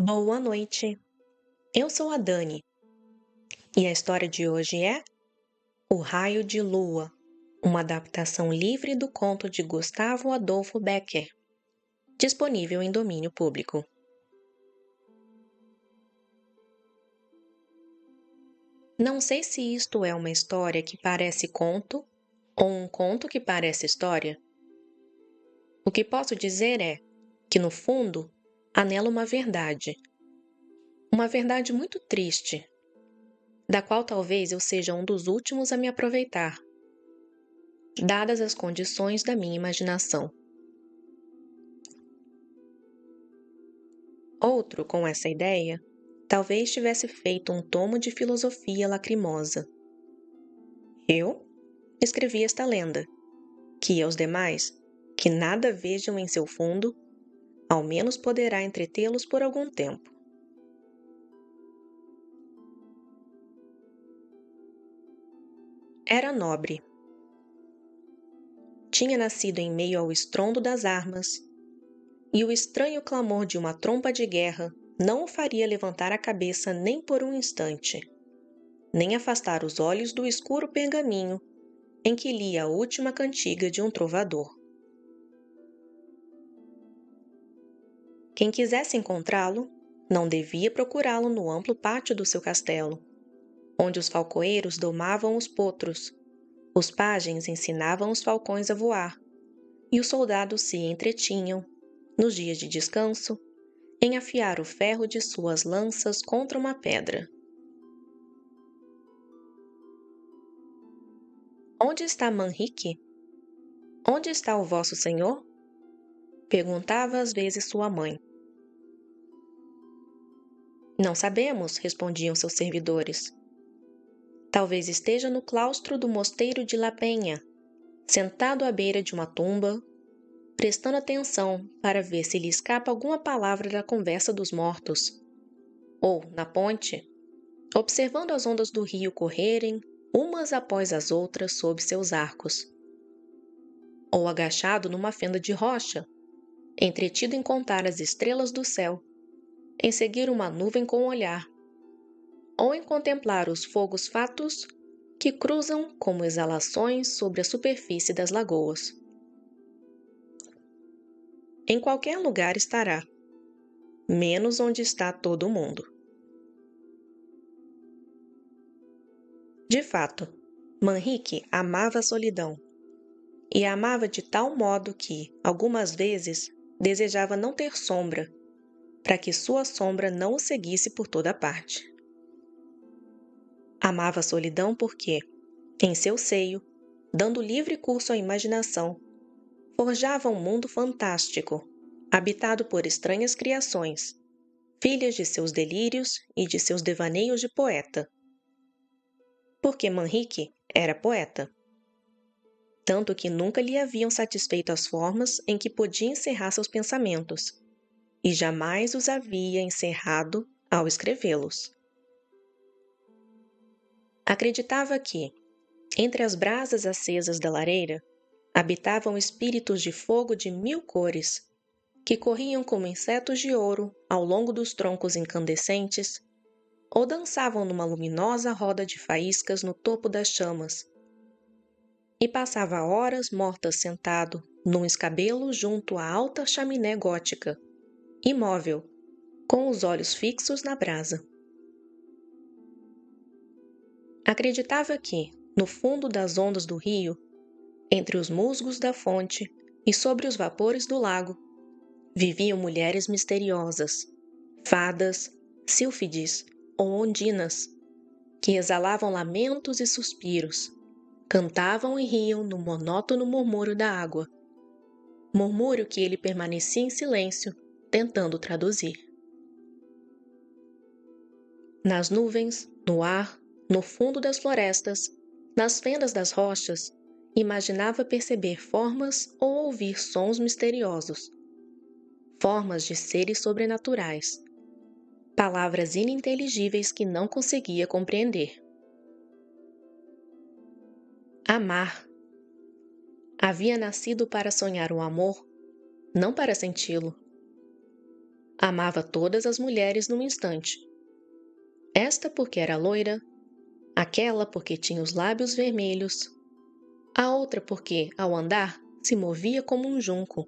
Boa noite, eu sou a Dani e a história de hoje é O Raio de Lua, uma adaptação livre do conto de Gustavo Adolfo Becker, disponível em domínio público. Não sei se isto é uma história que parece conto ou um conto que parece história. O que posso dizer é que, no fundo, anelo uma verdade muito triste, da qual talvez eu seja um dos últimos a me aproveitar, dadas as condições da minha imaginação. Outro, com essa ideia, talvez tivesse feito um tomo de filosofia lacrimosa. Eu escrevi esta lenda, que aos demais, que nada vejam em seu fundo, ao menos poderá entretê-los por algum tempo. Era nobre. Tinha nascido em meio ao estrondo das armas, e o estranho clamor de uma trompa de guerra não o faria levantar a cabeça nem por um instante, nem afastar os olhos do escuro pergaminho em que lia a última cantiga de um trovador. Quem quisesse encontrá-lo, não devia procurá-lo no amplo pátio do seu castelo, onde os falcoeiros domavam os potros, os pajens ensinavam os falcões a voar, e os soldados se entretinham, nos dias de descanso, em afiar o ferro de suas lanças contra uma pedra. Onde está Manrique? Onde está o vosso senhor? Perguntava às vezes sua mãe. Não sabemos, respondiam seus servidores. Talvez esteja no claustro do mosteiro de La Penha, sentado à beira de uma tumba, prestando atenção para ver se lhe escapa alguma palavra da conversa dos mortos. Ou, na ponte, observando as ondas do rio correrem, umas após as outras sob seus arcos. Ou agachado numa fenda de rocha, entretido em contar as estrelas do céu, em seguir uma nuvem com o olhar, ou em contemplar os fogos fatos que cruzam como exalações sobre a superfície das lagoas. Em qualquer lugar estará, menos onde está todo mundo. De fato, Manrique amava a solidão, e a amava de tal modo que, algumas vezes, desejava não ter sombra, para que sua sombra não o seguisse por toda parte. Amava a solidão porque, em seu seio, dando livre curso à imaginação, forjava um mundo fantástico, habitado por estranhas criações, filhas de seus delírios e de seus devaneios de poeta. Porque Manrique era poeta. Tanto que nunca lhe haviam satisfeito as formas em que podia encerrar seus pensamentos, e jamais os havia encerrado ao escrevê-los. Acreditava que, entre as brasas acesas da lareira, habitavam espíritos de fogo de 1000 cores, que corriam como insetos de ouro ao longo dos troncos incandescentes, ou dançavam numa luminosa roda de faíscas no topo das chamas, e passava horas mortas sentado num escabelo junto à alta chaminé gótica, imóvel, com os olhos fixos na brasa. Acreditava que, no fundo das ondas do rio, entre os musgos da fonte e sobre os vapores do lago, viviam mulheres misteriosas, fadas, sílfides ou ondinas, que exalavam lamentos e suspiros, cantavam e riam no monótono murmúrio da água, murmúrio que ele permanecia em silêncio, tentando traduzir. Nas nuvens, no ar, no fundo das florestas, nas fendas das rochas, imaginava perceber formas ou ouvir sons misteriosos, formas de seres sobrenaturais, palavras ininteligíveis que não conseguia compreender. Amar. Havia nascido para sonhar o amor, não para senti-lo. Amava todas as mulheres num instante. Esta porque era loira, aquela porque tinha os lábios vermelhos, a outra porque, ao andar, se movia como um junco.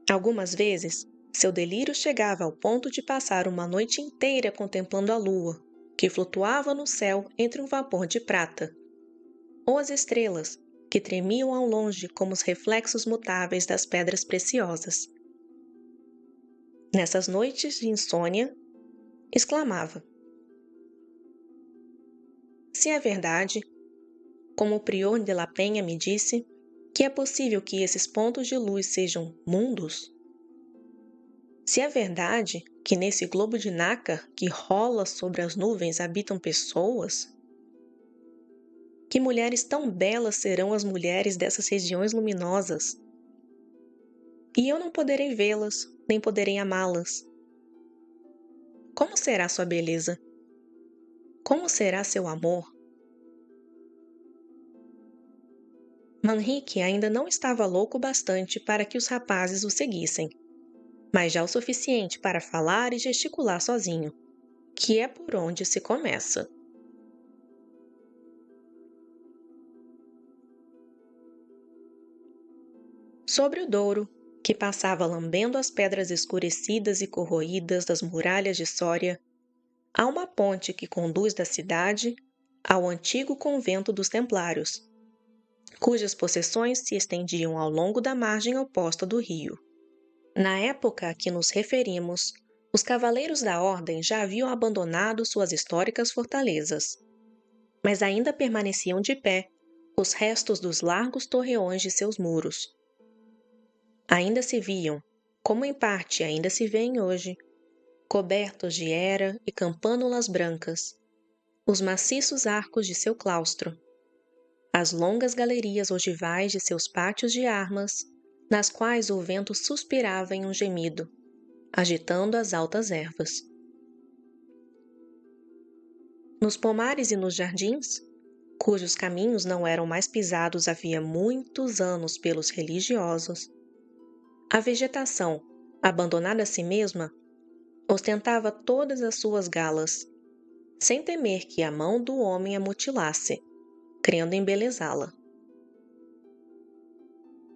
Algumas vezes, seu delírio chegava ao ponto de passar uma noite inteira contemplando a lua, que flutuava no céu entre um vapor de prata, ou as estrelas, que tremiam ao longe como os reflexos mutáveis das pedras preciosas. Nessas noites de insônia, exclamava: se é verdade, como o prior de La Penha me disse, que é possível que esses pontos de luz sejam mundos? Se é verdade que nesse globo de nácar que rola sobre as nuvens habitam pessoas, que mulheres tão belas serão as mulheres dessas regiões luminosas? E eu não poderei vê-las, nem poderei amá-las. Como será sua beleza? Como será seu amor? Manrique ainda não estava louco bastante para que os rapazes o seguissem, mas já o suficiente para falar e gesticular sozinho, que é por onde se começa. Sobre o Douro, que passava lambendo as pedras escurecidas e corroídas das muralhas de Sória, há uma ponte que conduz da cidade ao antigo convento dos Templários, cujas possessões se estendiam ao longo da margem oposta do rio. Na época a que nos referimos, os cavaleiros da Ordem já haviam abandonado suas históricas fortalezas, mas ainda permaneciam de pé os restos dos largos torreões de seus muros. Ainda se viam, como em parte ainda se vêem hoje, cobertos de era e campânulas brancas, os maciços arcos de seu claustro, as longas galerias ogivais de seus pátios de armas, nas quais o vento suspirava em um gemido, agitando as altas ervas. Nos pomares e nos jardins, cujos caminhos não eram mais pisados havia muitos anos pelos religiosos, a vegetação, abandonada a si mesma, ostentava todas as suas galas, sem temer que a mão do homem a mutilasse, crendo embelezá-la.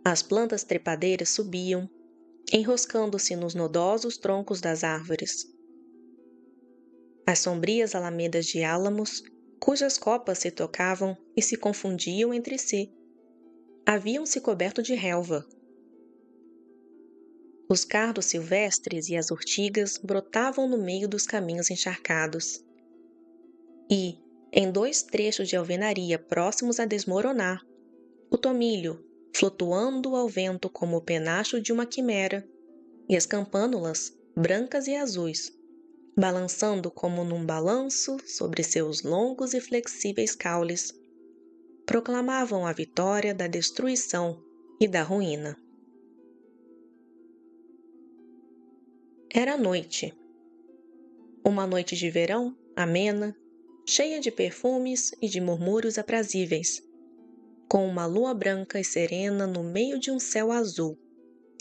As plantas trepadeiras subiam, enroscando-se nos nodosos troncos das árvores. As sombrias alamedas de álamos, cujas copas se tocavam e se confundiam entre si, haviam-se coberto de relva. Os cardos silvestres e as urtigas brotavam no meio dos caminhos encharcados. E, em 2 trechos de alvenaria próximos a desmoronar, o tomilho, flutuando ao vento como o penacho de uma quimera, e as campânulas, brancas e azuis, balançando como num balanço sobre seus longos e flexíveis caules, proclamavam a vitória da destruição e da ruína. Era noite. Uma noite de verão, amena, cheia de perfumes e de murmúrios aprazíveis, com uma lua branca e serena no meio de um céu azul,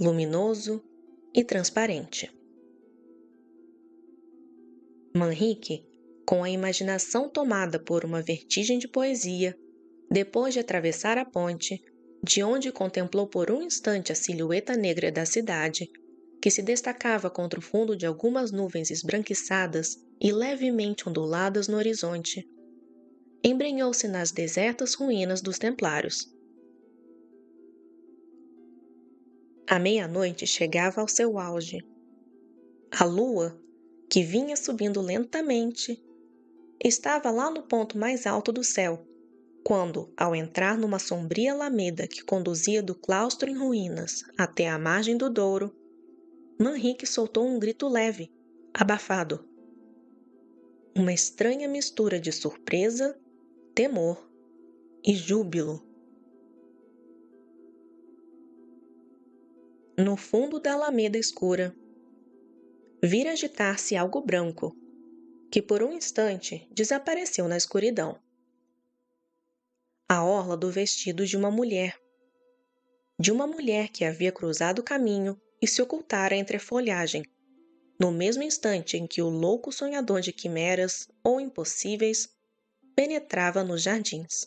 luminoso e transparente. Manrique, com a imaginação tomada por uma vertigem de poesia, depois de atravessar a ponte, de onde contemplou por um instante a silhueta negra da cidade, que se destacava contra o fundo de algumas nuvens esbranquiçadas e levemente onduladas no horizonte, embrenhou-se nas desertas ruínas dos Templários. A meia-noite chegava ao seu auge. A lua, que vinha subindo lentamente, estava lá no ponto mais alto do céu, quando, ao entrar numa sombria alameda que conduzia do claustro em ruínas até a margem do Douro, Manrique soltou um grito leve, abafado. Uma estranha mistura de surpresa, temor e júbilo. No fundo da alameda escura, vira agitar-se algo branco, que por um instante desapareceu na escuridão. A orla do vestido de uma mulher. de uma mulher que havia cruzado o caminho e se ocultara entre a folhagem, no mesmo instante em que o louco sonhador de quimeras ou impossíveis penetrava nos jardins.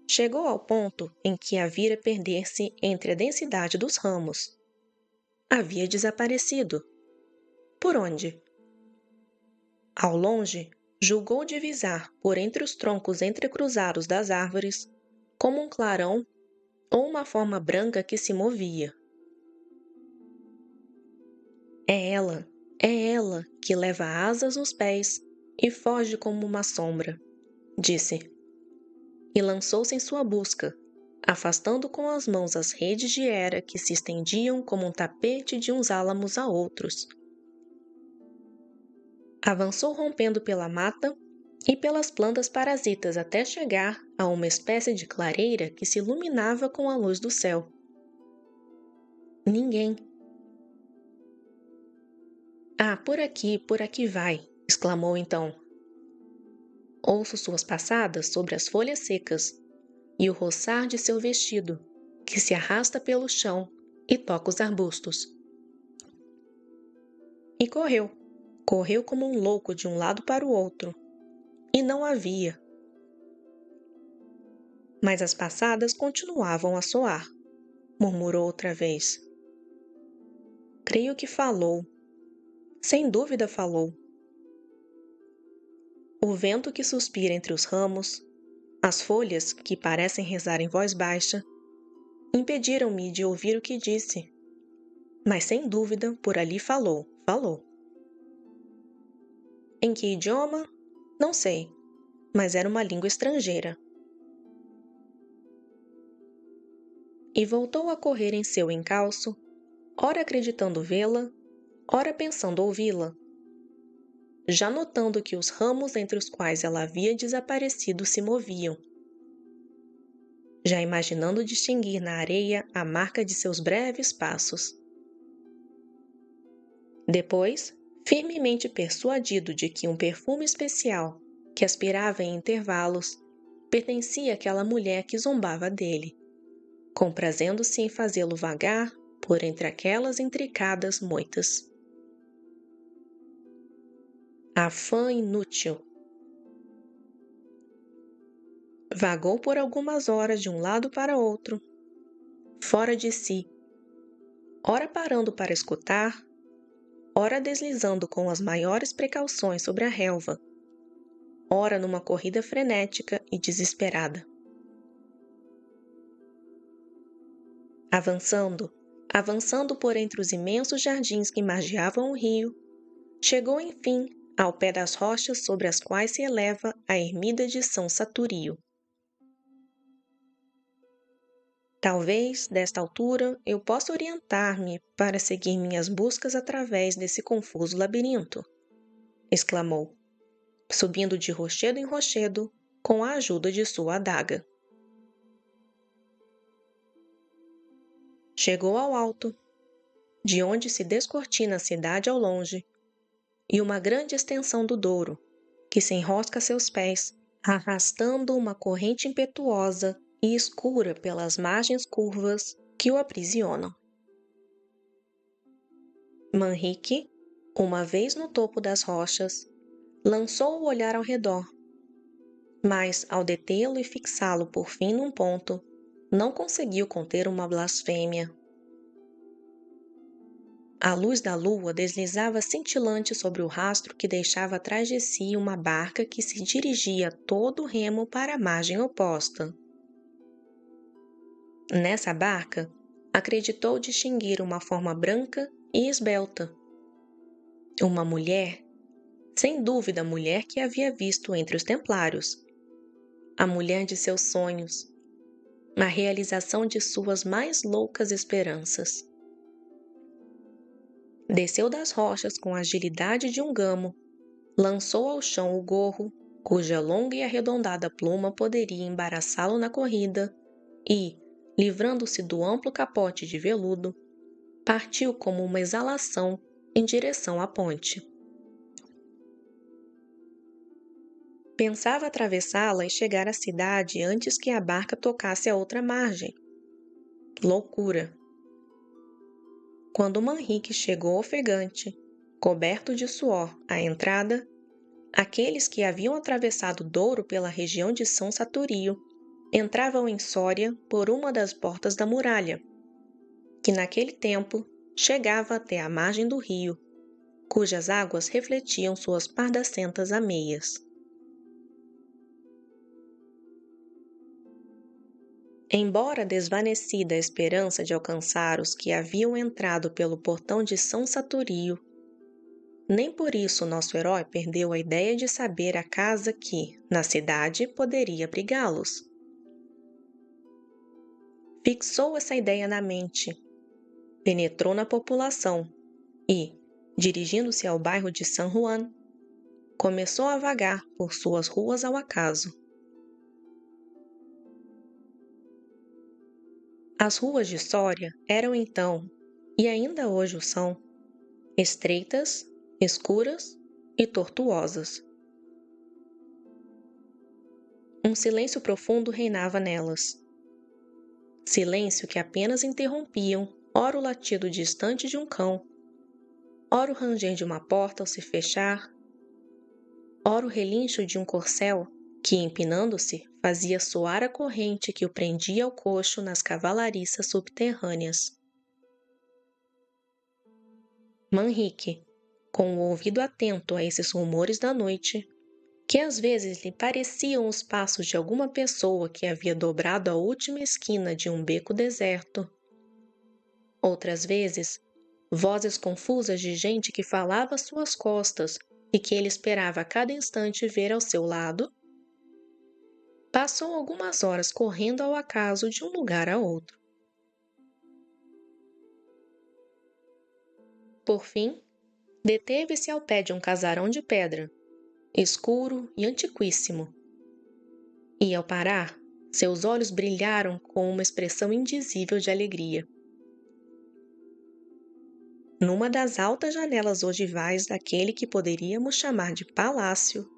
Chegou ao ponto em que a vira perder-se entre a densidade dos ramos. Havia desaparecido. Por onde? Ao longe, julgou divisar, por entre os troncos entrecruzados das árvores, como um clarão ou uma forma branca que se movia. É ela que leva asas nos pés e foge como uma sombra, disse. E lançou-se em sua busca, afastando com as mãos as redes de era que se estendiam como um tapete de uns álamos a outros. Avançou rompendo pela mata e pelas plantas parasitas até chegar a uma espécie de clareira que se iluminava com a luz do céu. Ninguém. Ah, por aqui vai, exclamou então. Ouço suas passadas sobre as folhas secas e o roçar de seu vestido, que se arrasta pelo chão e toca os arbustos. E correu como um louco de um lado para o outro, e não havia. Mas as passadas continuavam a soar, murmurou outra vez. Creio que falou. Sem dúvida falou. O vento que suspira entre os ramos, as folhas que parecem rezar em voz baixa, impediram-me de ouvir o que disse. Mas sem dúvida por ali falou. Em que idioma? Não sei, mas era uma língua estrangeira. E voltou a correr em seu encalço, ora acreditando vê-la, ora pensando ouvi-la, já notando que os ramos entre os quais ela havia desaparecido se moviam, já imaginando distinguir na areia a marca de seus breves passos. Depois, firmemente persuadido de que um perfume especial, que aspirava em intervalos, pertencia àquela mulher que zombava dele, comprazendo-se em fazê-lo vagar por entre aquelas intricadas moitas. Afã inútil. Vagou por algumas horas de um lado para outro, fora de si, ora parando para escutar, ora deslizando com as maiores precauções sobre a relva, ora numa corrida frenética e desesperada. Avançando por entre os imensos jardins que margeavam o rio, chegou enfim ao pé das rochas sobre as quais se eleva a ermida de São Saturio. Talvez, desta altura, eu possa orientar-me para seguir minhas buscas através desse confuso labirinto, exclamou, subindo de rochedo em rochedo com a ajuda de sua adaga. Chegou ao alto, de onde se descortina a cidade ao longe, e uma grande extensão do Douro, que se enrosca a seus pés, arrastando uma corrente impetuosa e escura pelas margens curvas que o aprisionam. Manrique, uma vez no topo das rochas, lançou o olhar ao redor, mas, ao detê-lo e fixá-lo por fim num ponto, não conseguiu conter uma blasfêmia. A luz da lua deslizava cintilante sobre o rastro que deixava atrás de si uma barca que se dirigia a todo remo para a margem oposta. Nessa barca, acreditou distinguir uma forma branca e esbelta. Uma mulher, sem dúvida a mulher que havia visto entre os templários, a mulher de seus sonhos, a realização de suas mais loucas esperanças. Desceu das rochas com a agilidade de um gamo, lançou ao chão o gorro, cuja longa e arredondada pluma poderia embaraçá-lo na corrida, e, livrando-se do amplo capote de veludo, partiu como uma exalação em direção à ponte. Pensava atravessá-la e chegar à cidade antes que a barca tocasse a outra margem. Loucura! Quando Manrique chegou ofegante, coberto de suor, à entrada, aqueles que haviam atravessado Douro pela região de São Saturio entravam em Sória por uma das portas da muralha, que naquele tempo chegava até a margem do rio, cujas águas refletiam suas pardacentas ameias. Embora desvanecida a esperança de alcançar os que haviam entrado pelo portão de São Saturio, nem por isso nosso herói perdeu a ideia de saber a casa que, na cidade, poderia abrigá-los. Fixou essa ideia na mente, penetrou na população e, dirigindo-se ao bairro de San Juan, começou a vagar por suas ruas ao acaso. As ruas de Sória eram então, e ainda hoje o são, estreitas, escuras e tortuosas. Um silêncio profundo reinava nelas. Silêncio que apenas interrompiam, ora o latido distante de um cão, ora o ranger de uma porta ao se fechar, ora o relincho de um corcel que, empinando-se, fazia soar a corrente que o prendia ao coxo nas cavalariças subterrâneas. Manrique, com o ouvido atento a esses rumores da noite, que às vezes lhe pareciam os passos de alguma pessoa que havia dobrado a última esquina de um beco deserto. Outras vezes, vozes confusas de gente que falava às suas costas e que ele esperava a cada instante ver ao seu lado. Passou algumas horas correndo ao acaso de um lugar a outro. Por fim, deteve-se ao pé de um casarão de pedra, escuro e antiquíssimo. E ao parar, seus olhos brilharam com uma expressão indizível de alegria. Numa das altas janelas ogivais daquele que poderíamos chamar de palácio,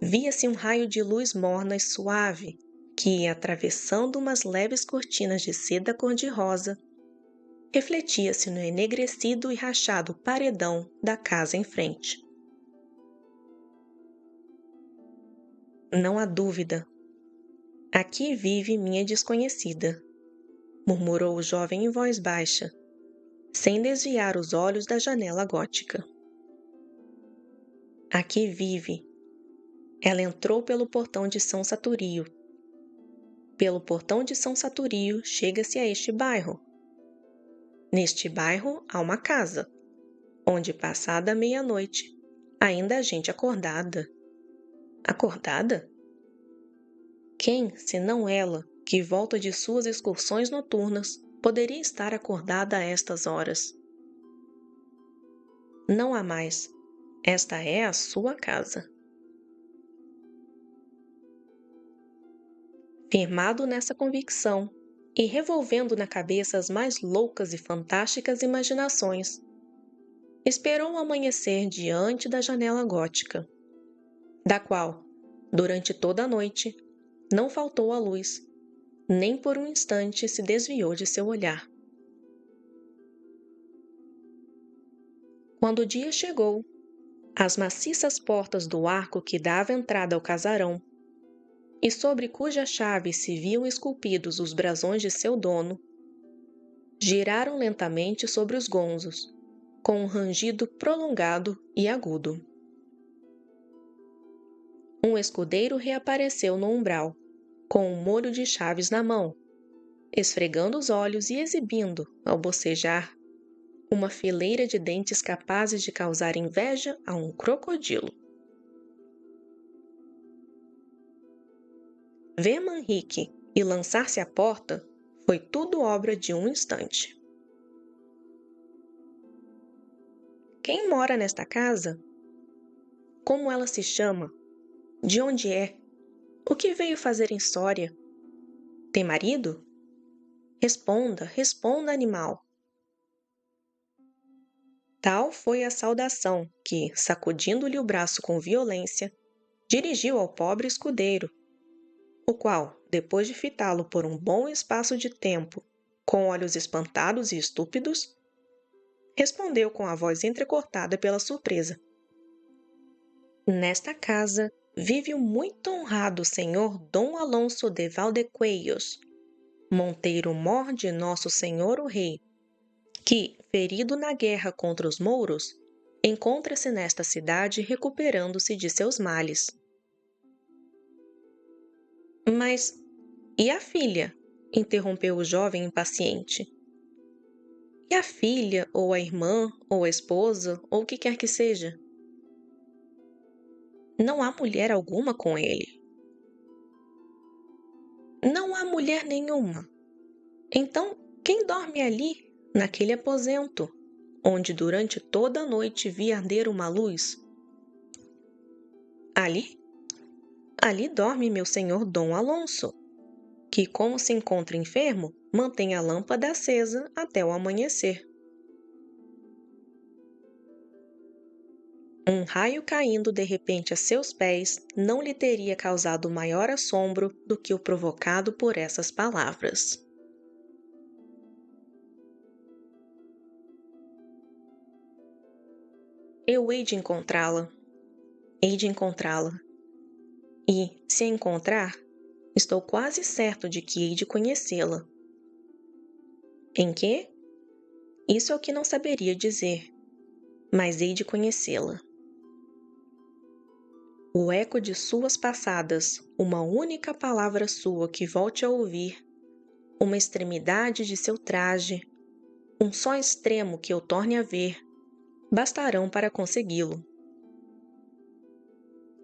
via-se um raio de luz morna e suave que ia atravessando umas leves cortinas de seda cor-de-rosa, refletia-se no enegrecido e rachado paredão da casa em frente. Não há dúvida. Aqui vive minha desconhecida, murmurou o jovem em voz baixa, sem desviar os olhos da janela gótica. Aqui vive. Ela entrou pelo portão de São Saturio. Pelo portão de São Saturio chega-se a este bairro. Neste bairro há uma casa, onde, passada a meia-noite, ainda há gente acordada. Acordada? Quem, senão ela, que volta de suas excursões noturnas, poderia estar acordada a estas horas? Não há mais. Esta é a sua casa. Firmado nessa convicção e revolvendo na cabeça as mais loucas e fantásticas imaginações, esperou o amanhecer diante da janela gótica, da qual, durante toda a noite, não faltou a luz, nem por um instante se desviou de seu olhar. Quando o dia chegou, as maciças portas do arco que dava entrada ao casarão, e sobre cuja chave se viam esculpidos os brasões de seu dono, giraram lentamente sobre os gonzos, com um rangido prolongado e agudo. Um escudeiro reapareceu no umbral, com um molho de chaves na mão, esfregando os olhos e exibindo, ao bocejar, uma fileira de dentes capazes de causar inveja a um crocodilo. Ver Manrique e lançar-se à porta foi tudo obra de um instante. Quem mora nesta casa? Como ela se chama? De onde é? O que veio fazer em Sória? Tem marido? Responda, responda, animal! Tal foi a saudação que, sacudindo-lhe o braço com violência, dirigiu ao pobre escudeiro, o qual, depois de fitá-lo por um bom espaço de tempo, com olhos espantados e estúpidos, respondeu com a voz entrecortada pela surpresa: Nesta casa vive o muito honrado senhor Dom Alonso de Valdecuellos, monteiro-mor de nosso senhor o rei, que, ferido na guerra contra os mouros, encontra-se nesta cidade recuperando-se de seus males. Mas e a filha? Interrompeu o jovem impaciente. E a filha, ou a irmã, ou a esposa, ou o que quer que seja? Não há mulher alguma com ele. Não há mulher nenhuma. Então, quem dorme ali, naquele aposento, onde durante toda a noite vi arder uma luz? Ali? Ali dorme meu senhor Dom Alonso, que, como se encontra enfermo, mantém a lâmpada acesa até o amanhecer. Um raio caindo de repente a seus pés não lhe teria causado maior assombro do que o provocado por essas palavras. Eu hei de encontrá-la. Hei de encontrá-la. E, se a encontrar, estou quase certo de que hei de conhecê-la. Em quê? Isso é o que não saberia dizer, mas hei de conhecê-la. O eco de suas passadas, uma única palavra sua que volte a ouvir, uma extremidade de seu traje, um só extremo que eu torne a ver, bastarão para consegui-lo.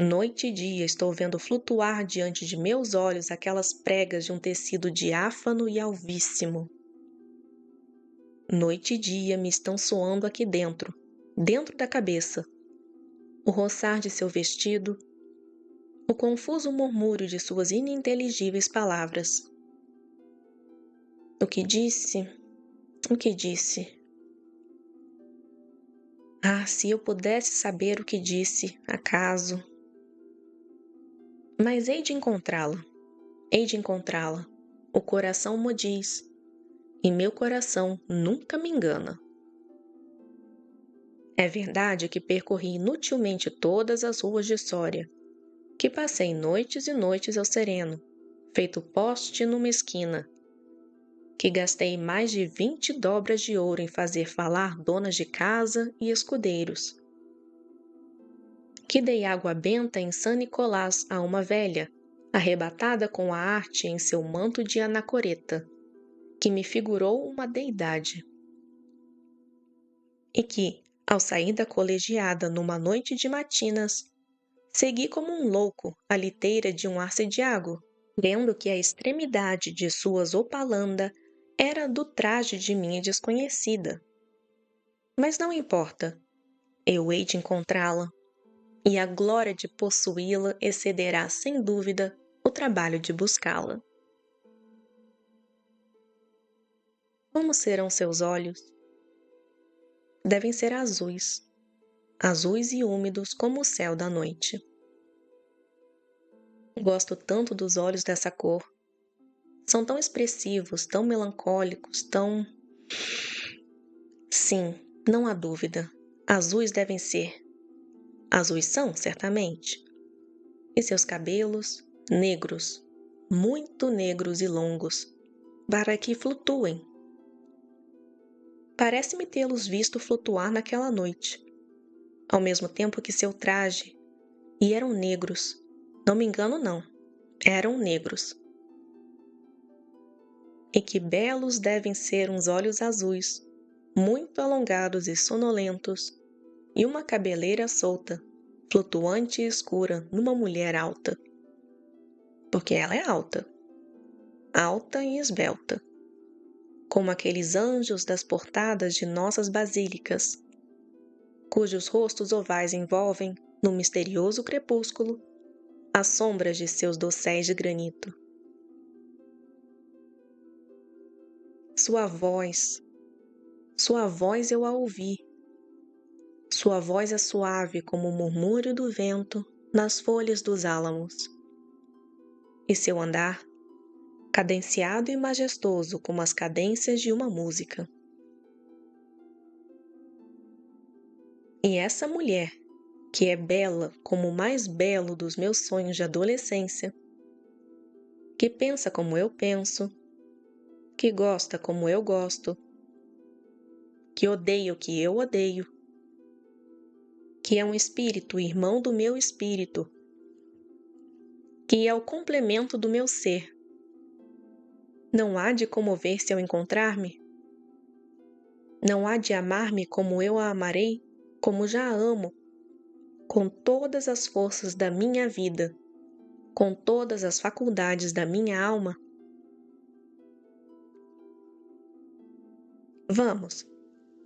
Noite e dia estou vendo flutuar diante de meus olhos aquelas pregas de um tecido diáfano e alvíssimo. Noite e dia me estão soando aqui dentro da cabeça, o roçar de seu vestido, o confuso murmúrio de suas ininteligíveis palavras. O que disse? O que disse? Ah, se eu pudesse saber o que disse, acaso. Mas hei de encontrá-la. Hei de encontrá-la. O coração mo diz, e meu coração nunca me engana. É verdade que percorri inutilmente todas as ruas de Sória, que passei noites e noites ao sereno, feito poste numa esquina, que gastei mais de 20 dobras de ouro em fazer falar donas de casa e escudeiros, que dei água benta em São Nicolás a uma velha, arrebatada com a arte em seu manto de anacoreta, que me figurou uma deidade, e que, ao sair da colegiada numa noite de matinas, segui como um louco a liteira de um arcediago, vendo que a extremidade de suas opalanda era do traje de minha desconhecida. Mas não importa, eu hei de encontrá-la, e a glória de possuí-la excederá sem dúvida o trabalho de buscá-la. Como serão seus olhos? Devem ser azuis, azuis e úmidos como o céu da noite. Gosto tanto dos olhos dessa cor. São tão expressivos, tão melancólicos, tão... Sim, não há dúvida. Azuis devem ser. Azuis são, certamente. E seus cabelos, negros, muito negros e longos, para que flutuem. Parece-me tê-los visto flutuar naquela noite, ao mesmo tempo que seu traje, e eram negros. Não me engano, não. Eram negros. E que belos devem ser uns olhos azuis, muito alongados e sonolentos, e uma cabeleira solta, flutuante e escura numa mulher alta. Porque ela é alta. Alta e esbelta. Como aqueles anjos das portadas de nossas basílicas, cujos rostos ovais envolvem, no misterioso crepúsculo, as sombras de seus dosséis de granito. Sua voz eu a ouvi. Sua voz é suave como o murmúrio do vento nas folhas dos álamos, e seu andar, cadenciado e majestoso como as cadências de uma música. E essa mulher, que é bela como o mais belo dos meus sonhos de adolescência, que pensa como eu penso, que gosta como eu gosto, que odeia o que eu odeio, que é um espírito irmão do meu espírito, que é o complemento do meu ser. Não há de comover-se ao encontrar-me? Não há de amar-me como eu a amarei, como já a amo, com todas as forças da minha vida, com todas as faculdades da minha alma? Vamos,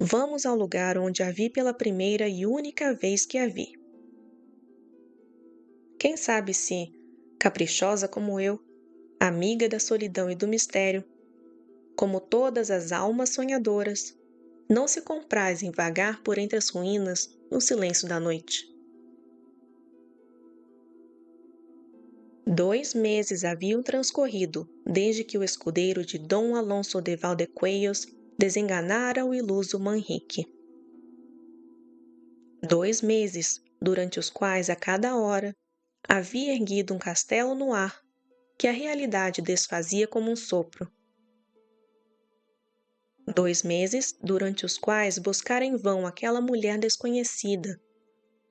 vamos ao lugar onde a vi pela primeira e única vez que a vi. Quem sabe se, caprichosa como eu, amiga da solidão e do mistério, como todas as almas sonhadoras, não se compraz em vagar por entre as ruínas no silêncio da noite. 2 meses haviam transcorrido desde que o escudeiro de Dom Alonso de Valdecuellos desenganara o iluso Manrique. 2 meses, durante os quais a cada hora havia erguido um castelo no ar que a realidade desfazia como um sopro. 2 meses, durante os quais buscara em vão aquela mulher desconhecida,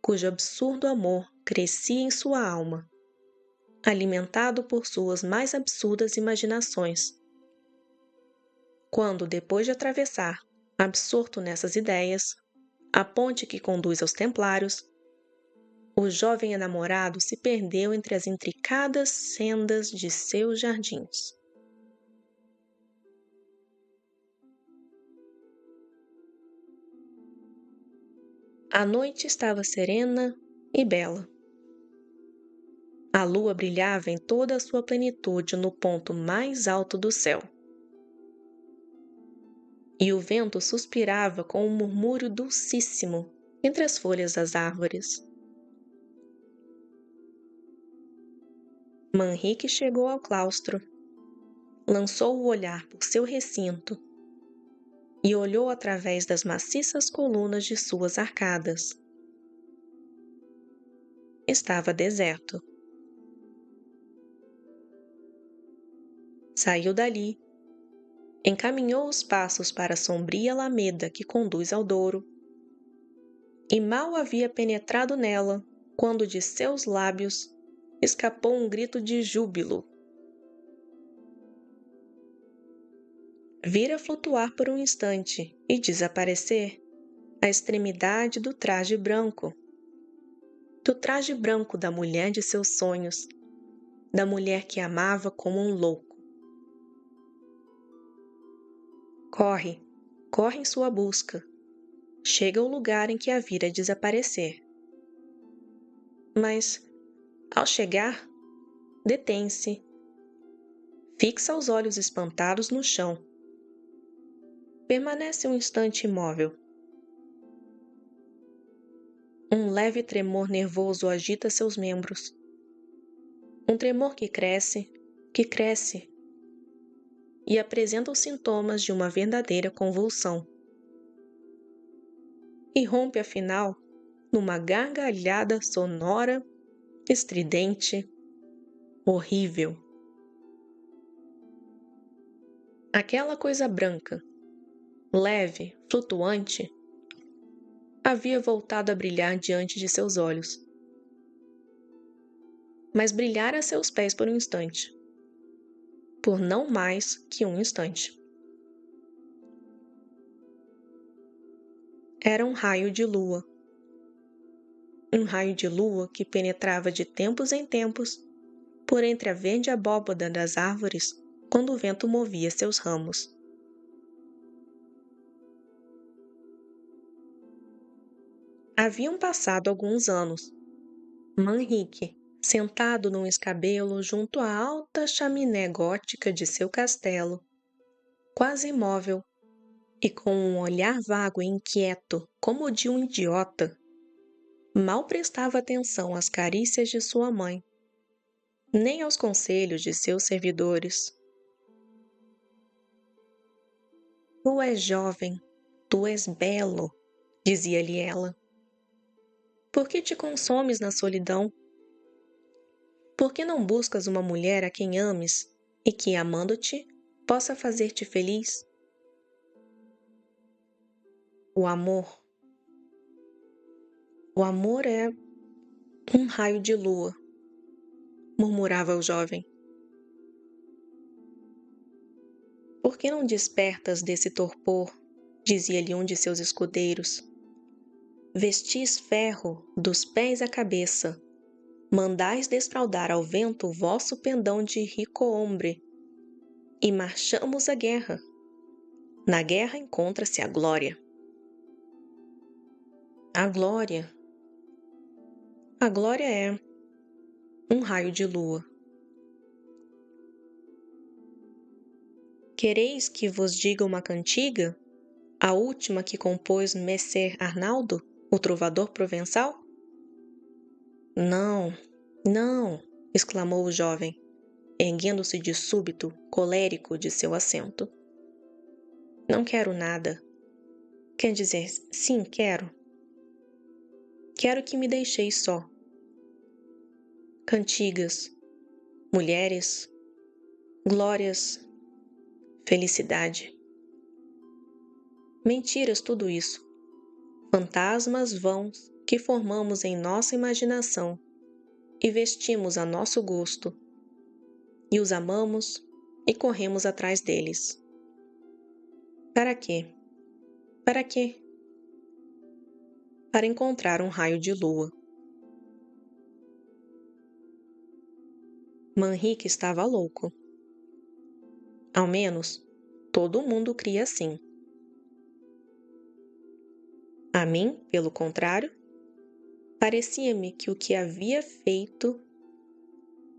cujo absurdo amor crescia em sua alma, alimentado por suas mais absurdas imaginações. Quando, depois de atravessar, absorto nessas ideias, a ponte que conduz aos Templários, o jovem enamorado se perdeu entre as intricadas sendas de seus jardins. A noite estava serena e bela. A lua brilhava em toda a sua plenitude no ponto mais alto do céu. E o vento suspirava com um murmúrio dulcíssimo entre as folhas das árvores. Manrique chegou ao claustro, lançou o olhar por seu recinto e olhou através das maciças colunas de suas arcadas. Estava deserto. Saiu dali, encaminhou os passos para a sombria alameda que conduz ao Douro, e mal havia penetrado nela, quando de seus lábios escapou um grito de júbilo. Vira flutuar por um instante e desaparecer a extremidade do traje branco da mulher de seus sonhos, da mulher que amava como um louco. Corre, corre em sua busca. Chega ao lugar em que a vira desaparecer. Mas, ao chegar, detém-se. Fixa os olhos espantados no chão. Permanece um instante imóvel. Um leve tremor nervoso agita seus membros. Um tremor que cresce, e apresenta os sintomas de uma verdadeira convulsão. E rompe, afinal, numa gargalhada sonora, estridente, horrível. Aquela coisa branca, leve, flutuante, havia voltado a brilhar diante de seus olhos. Mas brilhara a seus pés por um instante. Por não mais que um instante. Era um raio de lua. Um raio de lua que penetrava de tempos em tempos por entre a verde abóbada das árvores quando o vento movia seus ramos. Haviam passado alguns anos. Manrique, sentado num escabelo junto à alta chaminé gótica de seu castelo, quase imóvel, e com um olhar vago e inquieto como o de um idiota, Mal prestava atenção às carícias de sua mãe, nem aos conselhos de seus servidores. Tu és jovem, tu és belo, dizia-lhe ela. Por que te consomes na solidão? Por que não buscas uma mulher a quem ames e que, amando-te, possa fazer-te feliz? O amor. O amor é um raio de lua, murmurava o jovem. Por que não despertas desse torpor? Dizia-lhe um de seus escudeiros. Vestis ferro dos pés à cabeça, mandais desfraldar ao vento o vosso pendão de rico hombre, e marchamos à guerra. Na guerra encontra-se a glória. A glória. A glória é um raio de lua. Quereis que vos diga uma cantiga? A última que compôs Messer Arnaldo, o trovador provençal? Não, não, exclamou o jovem, erguendo-se de súbito, colérico de seu assento. Não quero nada. Quer dizer, sim, quero. Quero que me deixeis só. Cantigas, mulheres, glórias, felicidade. Mentiras tudo isso. Fantasmas vãos que formamos em nossa imaginação e vestimos a nosso gosto, e os amamos e corremos atrás deles. Para quê? Para quê? Para encontrar um raio de lua. Manrique estava louco. Ao menos, todo mundo cria assim. A mim, pelo contrário, parecia-me que o que havia feito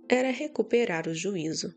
era recuperar o juízo.